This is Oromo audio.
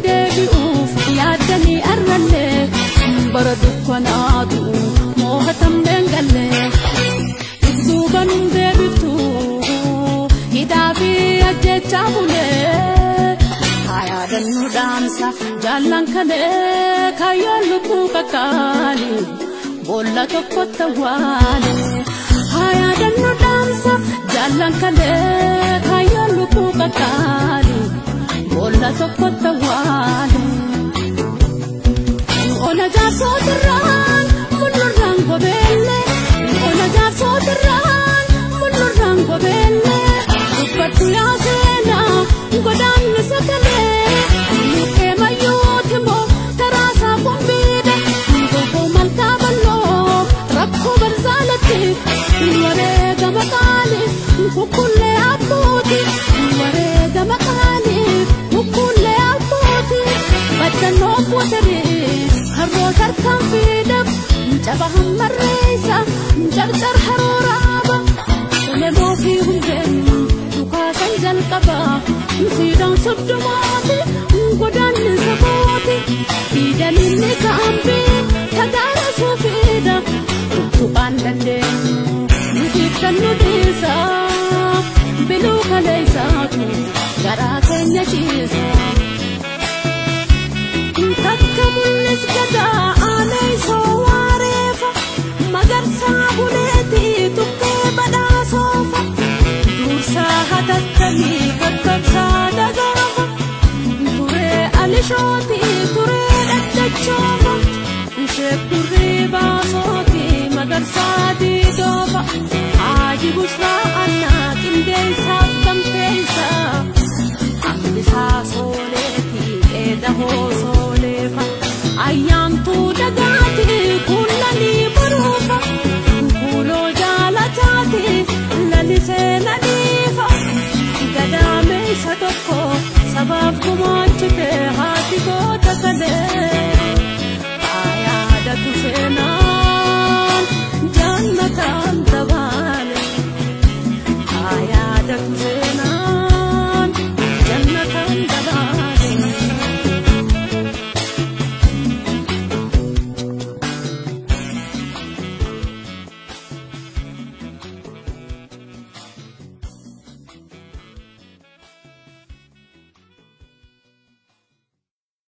deebi'uuf yaadanii arrallee bara dukkanaatu moohatam bengallee ibduuban deebiftu hidaafi ajjechaa bulee hayaadannu dhaamsa jaallan kalee kaayyoon lubbuu kakkaali boolla tokkotti awwaale hayaadannu dhaamsa jaallan kalee kaayyoon lubbuu kakkaali boolla tokkotti awwaale ona jaarsotirraan munnurraan gobeelle ona jaarsotirraan munnurraan gobeelle dubbadhu yaa seenaa godaanni sakalee lukkee mayyootimoo taraasaa kumbiidhe gobboo malkaa balloo rakkoo barzaalatti wareegama qaaliif kukkullee abbooti wareegama qaaliif kukkullee abbooti baddannoof watarii harroota harkaan fiidham jaba hammarreessa jarjar haroораaba lemoo fi hundeen dhukaasan jalqaba siidaan soddomaati godaanni sabooti fiidaliinni kaambii tagaara suufiidha tuttuqaan dandeenyu nutiftan nu dhiisa biluu kaleessaatu garaa keenya ciisa takka mul'is gadaa aanee soowareefa magarsaa buleeti tukkee badhaasoofa dursaa hatattamii kakkabsaa dagaafa turee alishooti turee dhaddachoofa sheekkurrii baasooti magarsaa diidoofa aaji busraa annaa qindeessaaf gamteessaa hambisaa sooleeti eeda hoosooleefa ayyaantu dagaati kullanii baruufa kuuloo jaalataati lalisee nadiifa gadaame isa tokko sabaaf gumaachite haati goota kalee